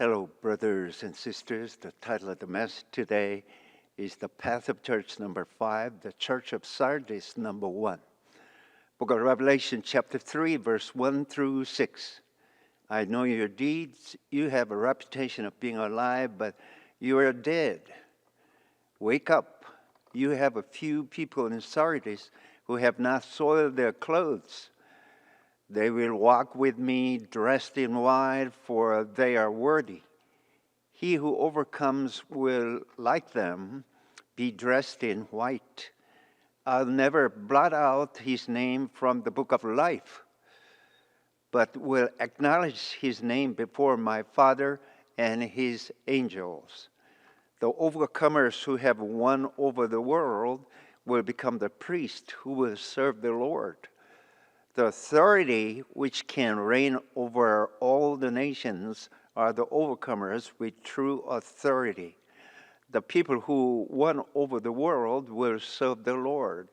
Hello, brothers and sisters. The title of the message today is The Path of Church number 5, the Church of Sardis number 1. Book of Revelation chapter 3, verse 1 through 6. I know your deeds. You have a reputation of being alive, but you are dead. Wake up. You have a few people in Sardis who have not soiled their clothes. They will walk with me dressed in white, for they are worthy. He who overcomes will, like them, be dressed in white. I'll never blot out his name from the book of life, but will acknowledge his name before my Father and his angels. The overcomers who have won over the world will become the priests who will serve the Lord. The authority which can reign over all the nations are the overcomers with true authority. The people who won over the world will serve the Lord.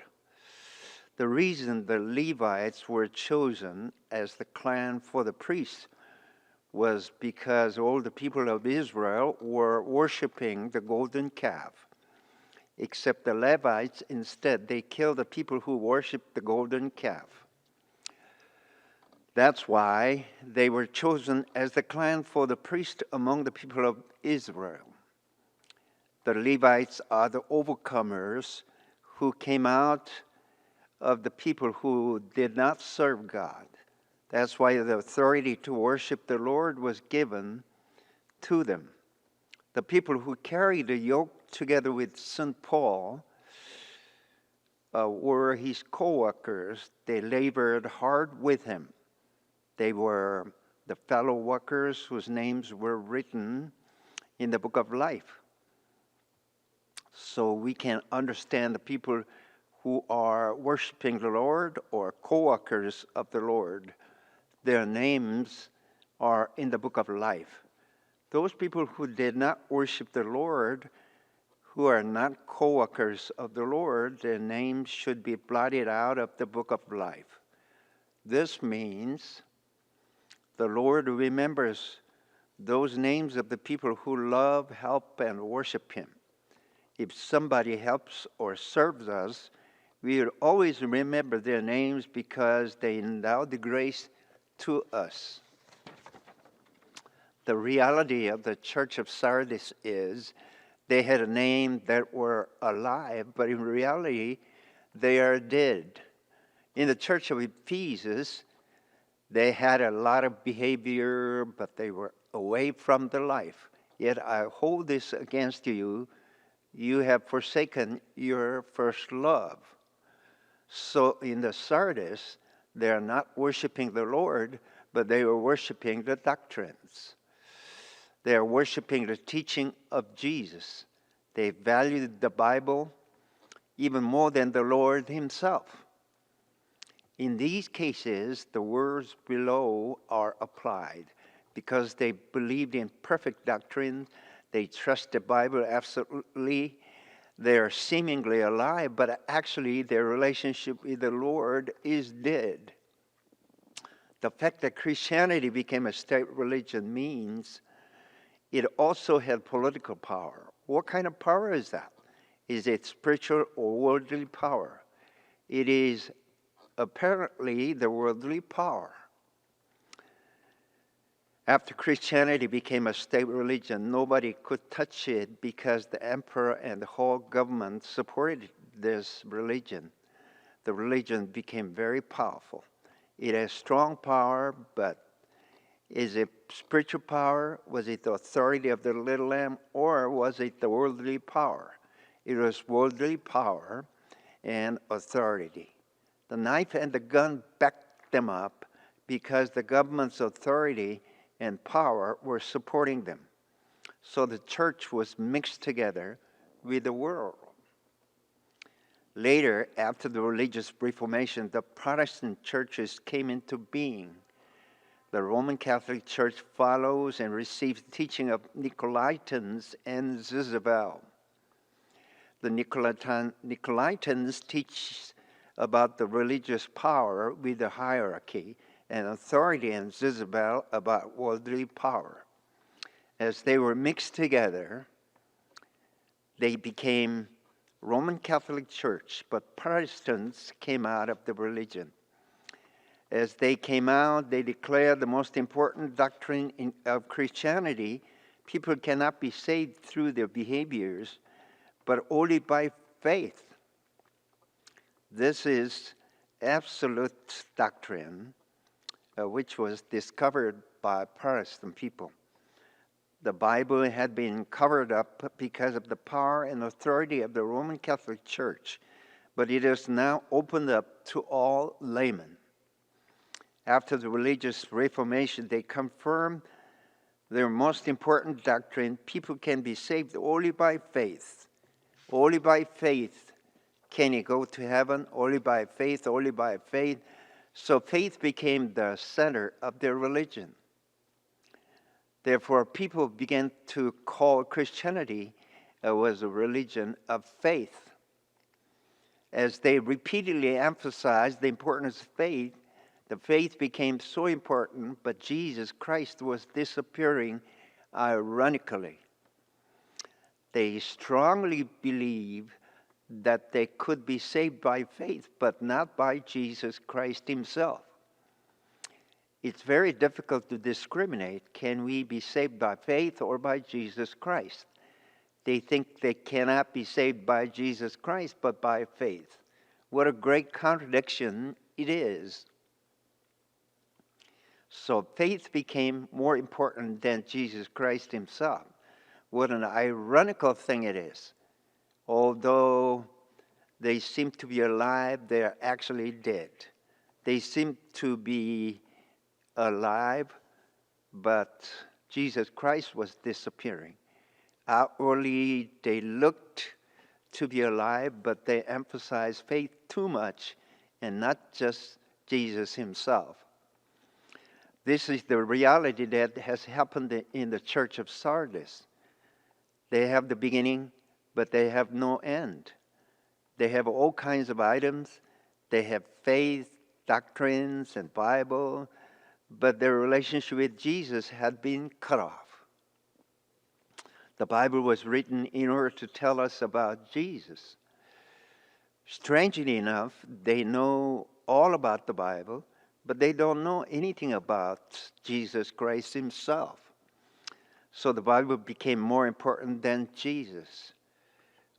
The reason the Levites were chosen as the clan for the priests was because all the people of Israel were worshiping the golden calf. Except the Levites, instead, they killed the people who worshiped the golden calf. That's why they were chosen as the clan for the priest among the people of Israel. The Levites are the overcomers who came out of the people who did not serve God. That's why the authority to worship the Lord was given to them. The people who carried the yoke together with St. Paul were his co-workers. They labored hard with him. They were the fellow workers whose names were written in the book of life. So we can understand the people who are worshiping the Lord or co-workers of the Lord. Their names are in the book of life. Those people who did not worship the Lord, who are not co-workers of the Lord, their names should be blotted out of the book of life. This means the Lord remembers those names of the people who love, help, and worship Him. If somebody helps or serves us, we will always remember their names because they endowed the grace to us. The reality of the Church of Sardis is they had a name that were alive, but in reality, they are dead. In the Church of Ephesus, they had a lot of behavior, but they were away from the life. Yet I hold this against you. You have forsaken your first love. So in the Sardis, they are not worshiping the Lord, but they are worshiping the doctrines. They are worshiping the teaching of Jesus. They valued the Bible even more than the Lord Himself. In these cases, the words below are applied because they believed in perfect doctrine. They trust the Bible absolutely. They are seemingly alive, but actually their relationship with the Lord is dead. The fact that Christianity became a state religion means it also had political power. What kind of power is that? Is it spiritual or worldly power? It is apparently the worldly power. After Christianity became a state religion, nobody could touch it because the emperor and the whole government supported this religion. The religion became very powerful. It has strong power, but is it spiritual power? Was it the authority of the little lamb? Or was it the worldly power? It was worldly power and authority. The knife and the gun backed them up because the government's authority and power were supporting them. So the church was mixed together with the world. Later, after the religious Reformation, the Protestant churches came into being. The Roman Catholic Church follows and receives teaching of Nicolaitans and Jezebel. The Nicolaitans teach about the religious power with the hierarchy and authority, and Jezebel about worldly power. As they were mixed together, they became Roman Catholic Church, but Protestants came out of the religion. As they came out, they declared the most important doctrine of Christianity: people cannot be saved through their behaviors, but only by faith. This is absolute doctrine, which was discovered by Protestant people. The Bible had been covered up because of the power and authority of the Roman Catholic Church, but it is now opened up to all laymen. After the religious Reformation, they confirmed their most important doctrine: people can be saved only by faith. Only by faith can you go to heaven, only by faith, only by faith. So faith became the center of their religion. Therefore, people began to call Christianity was a religion of faith. As they repeatedly emphasized the importance of faith, the faith became so important, but Jesus Christ was disappearing ironically. They strongly believed that they could be saved by faith, but not by Jesus Christ himself. It's very difficult to discriminate. Can we be saved by faith or by Jesus Christ? They think they cannot be saved by Jesus Christ, but by faith. What a great contradiction it is. So faith became more important than Jesus Christ himself. What an ironical thing it is. Although they seem to be alive, they are actually dead. They seem to be alive, but Jesus Christ was disappearing. Outwardly, they looked to be alive, but they emphasized faith too much and not just Jesus himself. This is the reality that has happened in the church of Sardis. They have the beginning, but they have no end. They have all kinds of items. They have faith, doctrines, and Bible, but their relationship with Jesus had been cut off. The Bible was written in order to tell us about Jesus. Strangely enough, they know all about the Bible, but they don't know anything about Jesus Christ himself. So the Bible became more important than Jesus.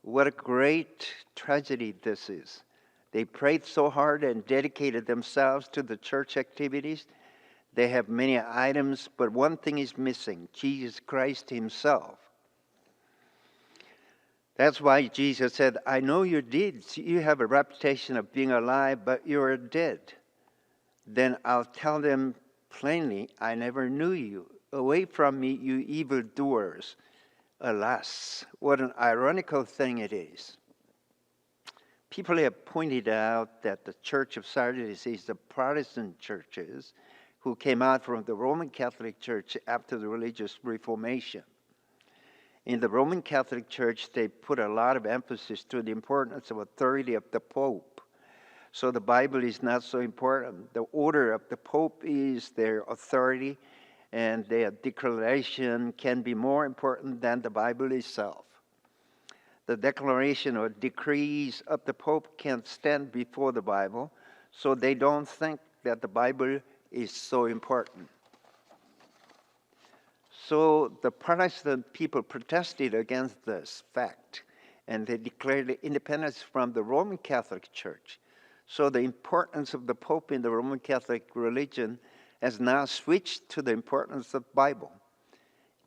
What a great tragedy this is. They prayed so hard and dedicated themselves to the church activities. They have many items, but one thing is missing: Jesus Christ himself. That's why Jesus said, I know your deeds. You have a reputation of being alive, but you are dead. Then I'll tell them plainly, I never knew you. Away from me, you evildoers. Alas, what an ironical thing it is. People have pointed out that the Church of Sardis is the Protestant churches who came out from the Roman Catholic Church after the religious Reformation. In the Roman Catholic Church, they put a lot of emphasis to the importance of authority of the Pope. So the Bible is not so important. The order of the Pope is their authority, and their declaration can be more important than the Bible itself. The declaration or decrees of the Pope can't stand before the Bible, so they don't think that the Bible is so important. So the Protestant people protested against this fact, and they declared independence from the Roman Catholic Church. So the importance of the Pope in the Roman Catholic religion has now switched to the importance of the Bible.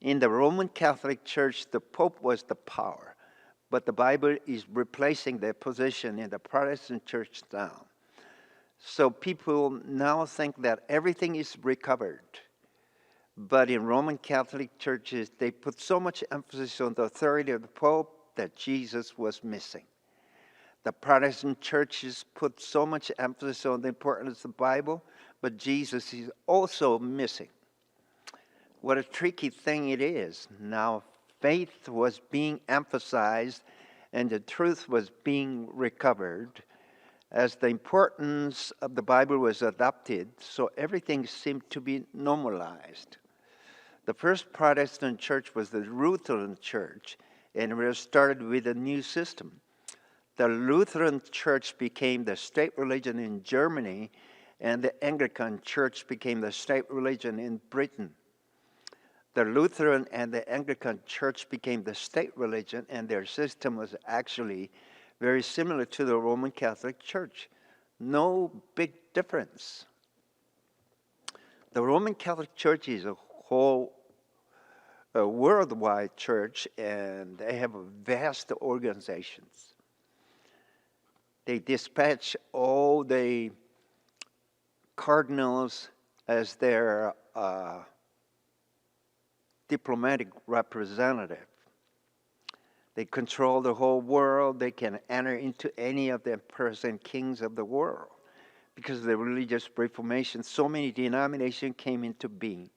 In the Roman Catholic Church, the Pope was the power, but the Bible is replacing their position in the Protestant Church now. So people now think that everything is recovered. But in Roman Catholic churches, they put so much emphasis on the authority of the Pope that Jesus was missing. The Protestant churches put so much emphasis on the importance of the Bible, but Jesus is also missing. What a tricky thing it is. Now, faith was being emphasized and the truth was being recovered. As the importance of the Bible was adopted, so everything seemed to be normalized. The first Protestant church was the Lutheran church, and it was started with a new system. The Lutheran church became the state religion in Germany, and the Anglican church became the state religion in Britain. The Lutheran and the Anglican church became the state religion, and their system was actually very similar to the Roman Catholic Church. No big difference. The Roman Catholic Church is a worldwide church, and they have vast organizations. They dispatch all the cardinals as their diplomatic representative. They control the whole world. They can enter into any of the emperors and kings of the world. Because of the religious reformation, so many denominations came into being.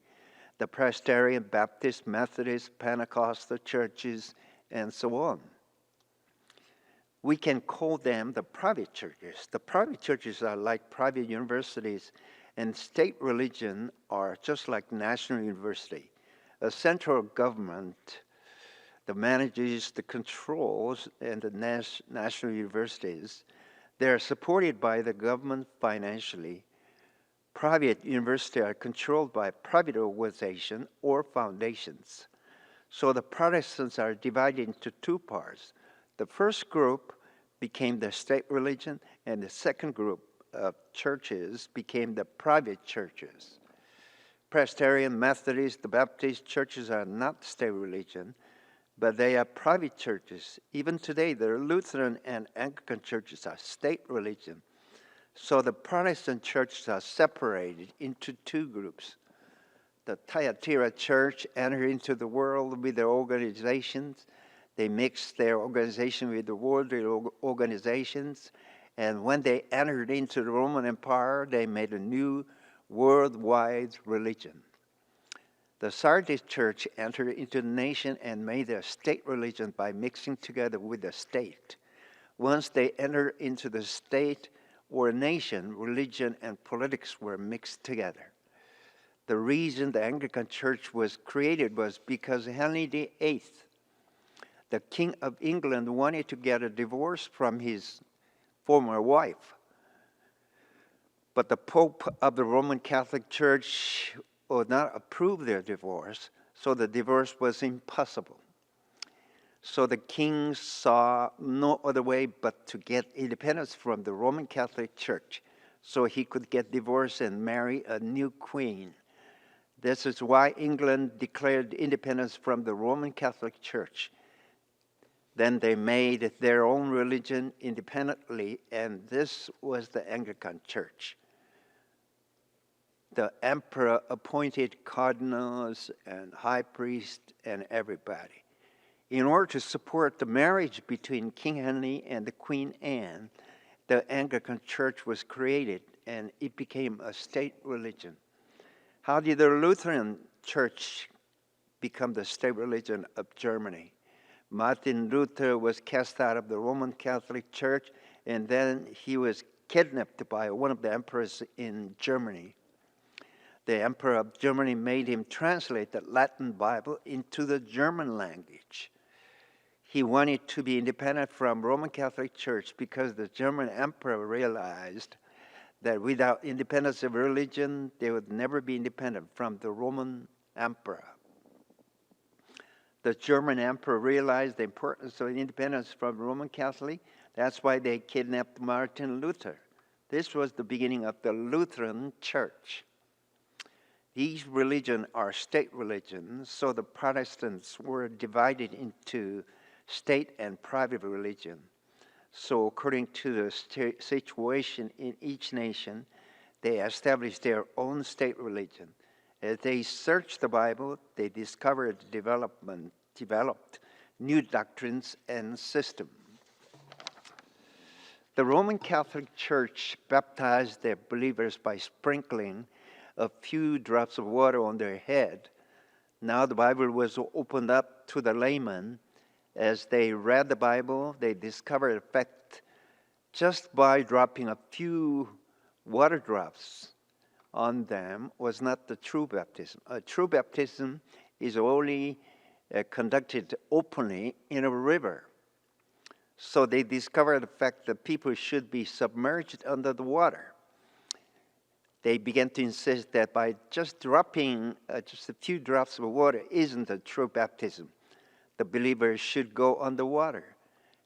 The Presbyterian, Baptist, Methodist, Pentecostal churches, and so on. We can call them the private churches. The private churches are like private universities, and state religion are just like national university. A central government that manages, the controls, and the national universities. They are supported by the government financially. Private universities are controlled by private organizations or foundations. So the Protestants are divided into two parts. The first group became the state religion, and the second group of churches became the private churches. Presbyterian, Methodist, the Baptist churches are not state religion, but they are private churches. Even today, the Lutheran and Anglican churches are state religion. So the Protestant churches are separated into two groups. The Thyatira church entered into the world with their organizations. They mixed their organization with the worldly organizations. And when they entered into the Roman Empire, they made a new worldwide religion. The Sardis church entered into the nation and made their state religion by mixing together with the state. Once they entered into the state or nation, religion and politics were mixed together. The reason the Anglican Church was created was because Henry VIII, the King of England, wanted to get a divorce from his former wife. But the Pope of the Roman Catholic Church would not approve their divorce, so the divorce was impossible. So the king saw no other way but to get independence from the Roman Catholic Church so he could get divorced and marry a new queen. This is why England declared independence from the Roman Catholic Church. Then they made their own religion independently, and this was the Anglican Church. The emperor appointed cardinals and high priests and everybody. In order to support the marriage between King Henry and the Queen Anne, the Anglican Church was created, and it became a state religion. How did the Lutheran Church become the state religion of Germany? Martin Luther was cast out of the Roman Catholic Church, and then he was kidnapped by one of the emperors in Germany. The emperor of Germany made him translate the Latin Bible into the German language. He wanted to be independent from Roman Catholic Church because the German emperor realized that without independence of religion, they would never be independent from the Roman emperor. The German emperor realized the importance of independence from Roman Catholic. That's why they kidnapped Martin Luther. This was the beginning of the Lutheran Church. These religions are state religions, so the Protestants were divided into state and private religion. So according to the situation in each nation, they established their own state religion. As they searched the Bible, they developed new doctrines and systems. The Roman Catholic Church baptized their believers by sprinkling a few drops of water on their head. Now the Bible was opened up to the layman. As they read the Bible, they discovered the fact just by dropping a few water drops on them was not the true baptism. A true baptism is only conducted openly in a river. So they discovered the fact that people should be submerged under the water. They began to insist that by just dropping just a few drops of water isn't a true baptism. The believers should go underwater.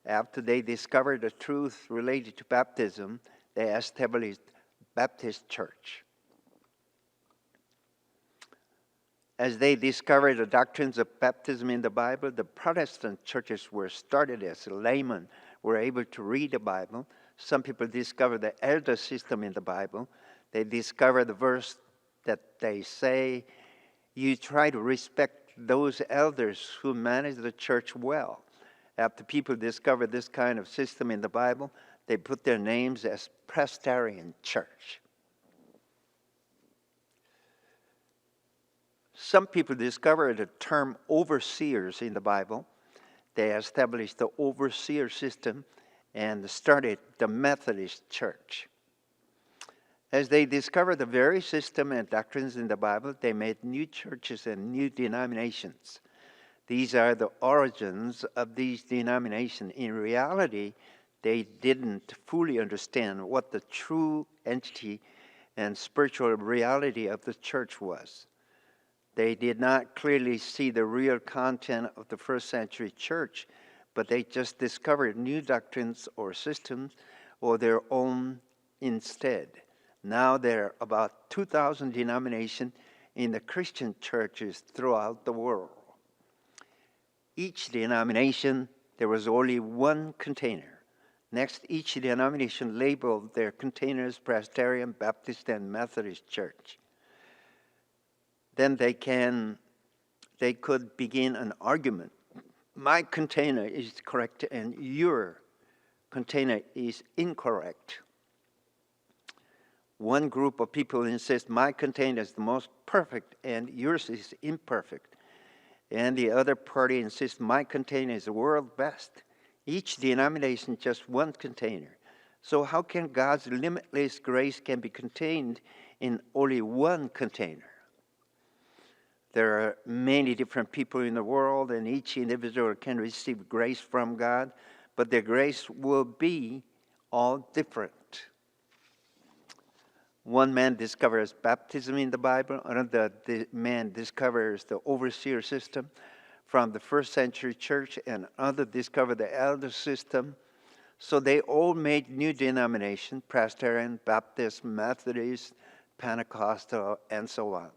After they discovered the truth related to baptism, they established Baptist Church. As they discovered the doctrines of baptism in the Bible, the Protestant churches were started as laymen were able to read the Bible. Some people discovered the elder system in the Bible. They discovered the verse that they say, you try to respect those elders who manage the church well. After people discovered this kind of system in the Bible, they put their names as Presbyterian Church. Some people discovered the term overseers in the Bible. They established the overseer system and started the Methodist Church. As they discovered the very system and doctrines in the Bible, they made new churches and new denominations. These are the origins of these denominations. In reality, they didn't fully understand what the true entity and spiritual reality of the church was. They did not clearly see the real content of the first century church, but they just discovered new doctrines or systems or their own instead. Now there are about 2,000 denominations in the Christian churches throughout the world. Each denomination, there was only one container. Next, each denomination labeled their containers Presbyterian, Baptist, and Methodist Church. Then they could begin an argument. My container is correct and your container is incorrect. One group of people insist my container is the most perfect and yours is imperfect. And the other party insists my container is the world's best. Each denomination just one container. So how can God's limitless grace can be contained in only one container? There are many different people in the world, and each individual can receive grace from God, but their grace will be all different. One man discovers baptism in the Bible, another man discovers the overseer system from the first century church, and another discovered the elder system. So they all made new denominations, Presbyterian, Baptist, Methodist, Pentecostal, and so on.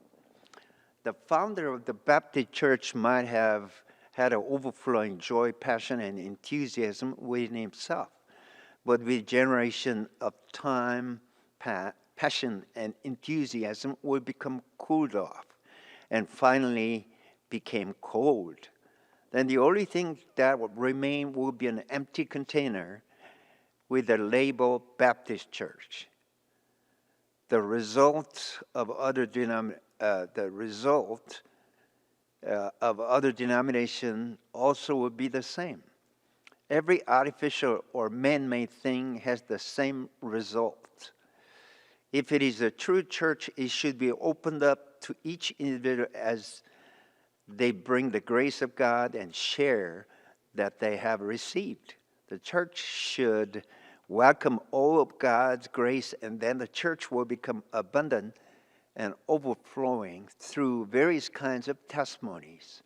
The founder of the Baptist church might have had an overflowing joy, passion, and enthusiasm within himself. But with generation of time, passion and enthusiasm will become cooled off and finally became cold. Then the only thing that will remain will be an empty container with the label Baptist Church. The result of other denomination also will be the same. Every artificial or man-made thing has the same result. If it is a true church, it should be opened up to each individual as they bring the grace of God and share that they have received. The church should welcome all of God's grace, and then the church will become abundant and overflowing through various kinds of testimonies.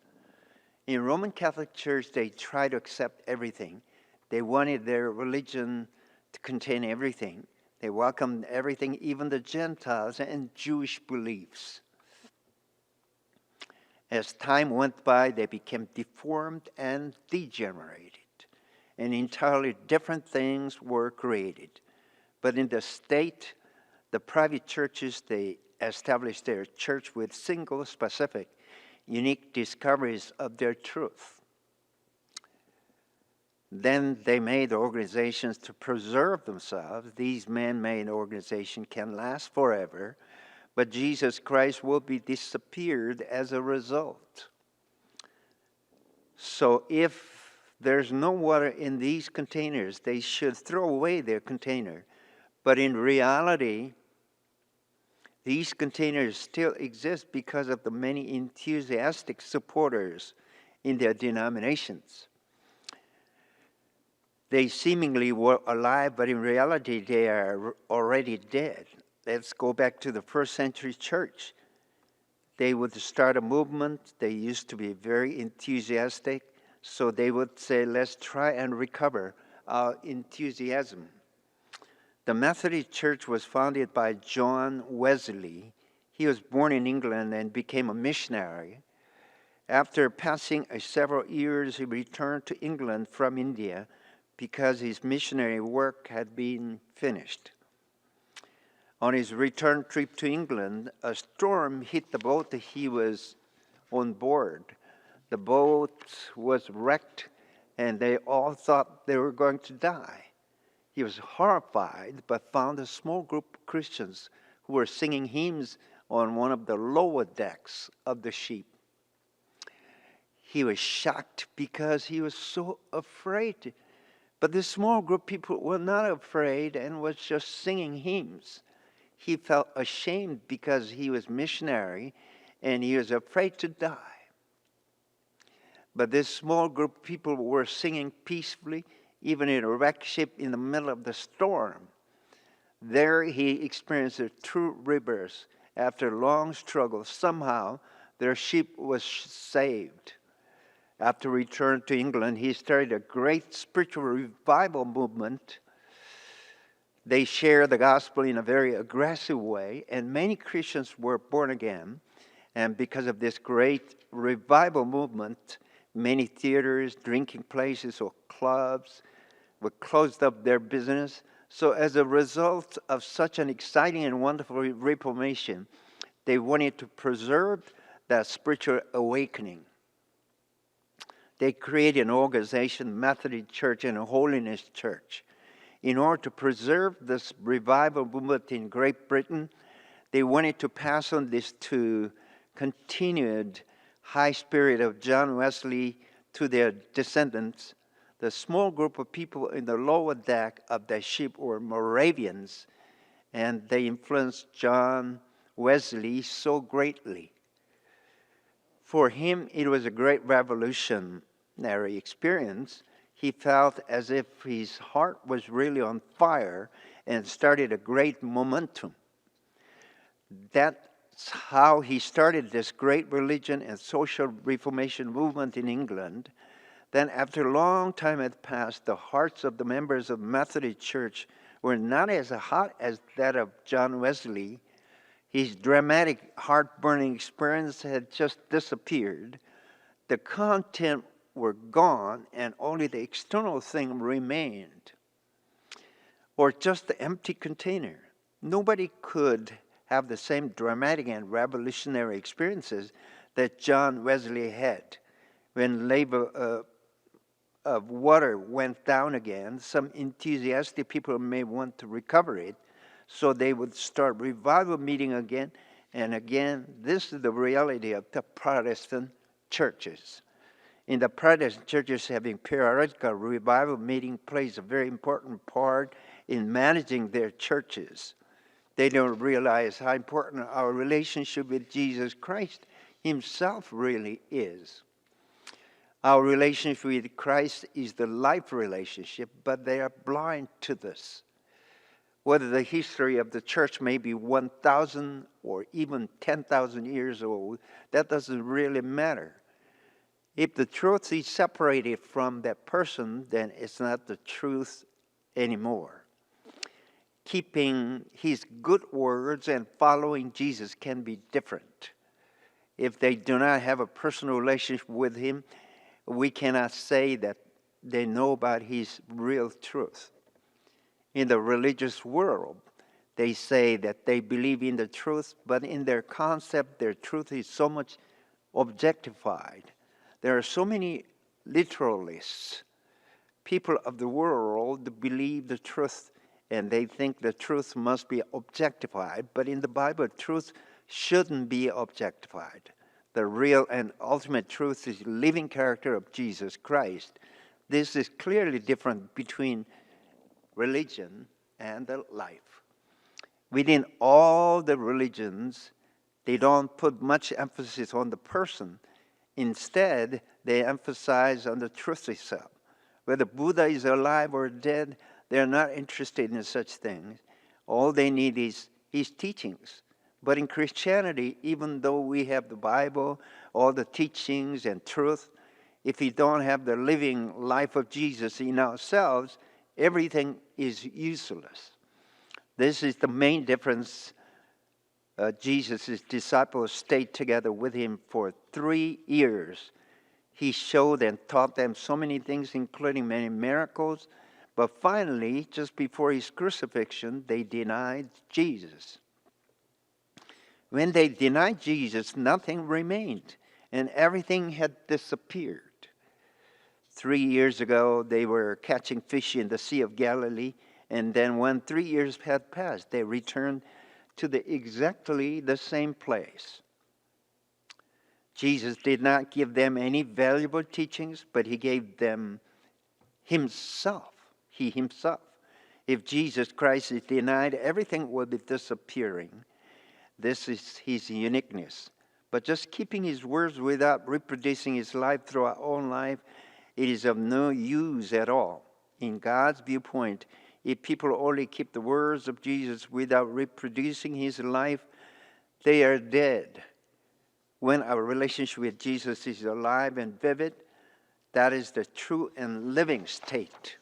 In Roman Catholic Church, they try to accept everything. They wanted their religion to contain everything. They welcomed everything, even the Gentiles and Jewish beliefs. As time went by, they became deformed and degenerated, and entirely different things were created. But in the state, the private churches, they established their church with single, specific, unique discoveries of their truth. Then they made organizations to preserve themselves. These man-made organizations can last forever, but Jesus Christ will be disappeared as a result. So if there's no water in these containers, they should throw away their container. But in reality, These containers still exist because of the many enthusiastic supporters in their denominations. They seemingly were alive, but in reality, they are already dead. Let's go back to the first century church. They would start a movement. They used to be very enthusiastic. So they would say, let's try and recover our enthusiasm. The Methodist Church was founded by John Wesley. He was born in England and became a missionary. After passing several years, he returned to England from India because his missionary work had been finished. On his return trip to England, a storm hit the boat that he was on board. The boat was wrecked, and they all thought they were going to die. He was horrified, but found a small group of Christians who were singing hymns on one of the lower decks of the ship. He was shocked because he was so afraid. But this small group of people were not afraid and was just singing hymns. He felt ashamed because he was missionary and he was afraid to die. But this small group of people were singing peacefully, even in a wrecked ship in the middle of the storm. There he experienced a true rebirth. After a long struggle, somehow their ship was saved. After return to England, he started a great spiritual revival movement. They shared the gospel in a very aggressive way, and many Christians were born again. And because of this great revival movement, many theaters, drinking places, or clubs were closed up their business. So as a result of such an exciting and wonderful reformation, they wanted to preserve that spiritual awakening. They created an organization, Methodist Church and a Holiness Church. In order to preserve this revival movement in Great Britain, they wanted to pass on this to continued high spirit of John Wesley to their descendants. The small group of people in the lower deck of the ship were Moravians, and they influenced John Wesley so greatly. For him, it was a great revolutionary experience. He felt as if his heart was really on fire and started a great momentum. That's how he started this great religion and social reformation movement in England. Then after a long time had passed, the hearts of the members of Methodist Church were not as hot as that of John Wesley. His dramatic, heart-burning experience had just disappeared. The content were gone, and only the external thing remained, or just the empty container. Nobody could have the same dramatic and revolutionary experiences that John Wesley had. When labor of water went down again, some enthusiastic people may want to recover it, so they would start revival meeting again and again. This is the reality of the Protestant churches. In the Protestant churches, having periodical revival meeting plays a very important part in managing their churches. They don't realize how important our relationship with Jesus Christ himself really is. Our relationship with Christ is the life relationship, but they are blind to this. Whether the history of the church may be 1,000 or even 10,000 years old, that doesn't really matter. If the truth is separated from that person, then it's not the truth anymore. Keeping his good words and following Jesus can be different. If they do not have a personal relationship with him, we cannot say that they know about his real truth. In the religious world, they say that they believe in the truth, but in their concept, their truth is so much objectified. There are so many literalists. People of the world believe the truth, and they think the truth must be objectified. But in the Bible, truth shouldn't be objectified. The real and ultimate truth is the living character of Jesus Christ. This is clearly different between religion and the life. Within all the religions, they don't put much emphasis on the person. Instead, they emphasize on the truth itself. Whether Buddha is alive or dead, they're not interested in such things. All they need is his teachings. But in Christianity, even though we have the Bible, all the teachings and truth, if we don't have the living life of Jesus in ourselves, everything is useless. This is the main difference. Jesus' disciples stayed together with him for 3 years. He showed and taught them so many things, including many miracles. But finally, just before his crucifixion, they denied Jesus. When they denied Jesus, nothing remained, and everything had disappeared. 3 years ago, they were catching fish in the Sea of Galilee, and then when 3 years had passed, they returned to exactly the same place. Jesus did not give them any valuable teachings, but he gave them himself. He himself. If Jesus Christ is denied, everything will be disappearing. This is his uniqueness. But just keeping his words without reproducing his life through our own life, it is of no use at all. In God's viewpoint, if people only keep the words of Jesus without reproducing his life, they are dead. When our relationship with Jesus is alive and vivid, that is the true and living state.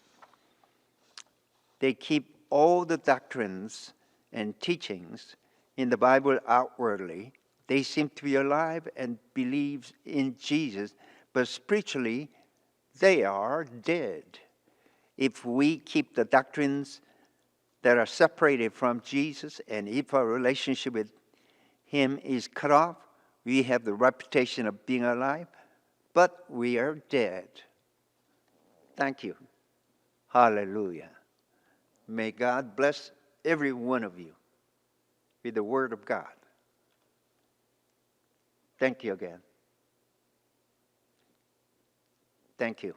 They keep all the doctrines and teachings in the Bible outwardly. They seem to be alive and believe in Jesus, but spiritually, they are dead. If we keep the doctrines that are separated from Jesus, and if our relationship with him is cut off, we have the reputation of being alive, but we are dead. Thank you. Hallelujah. May God bless every one of you with the Word of God. Thank you again. Thank you.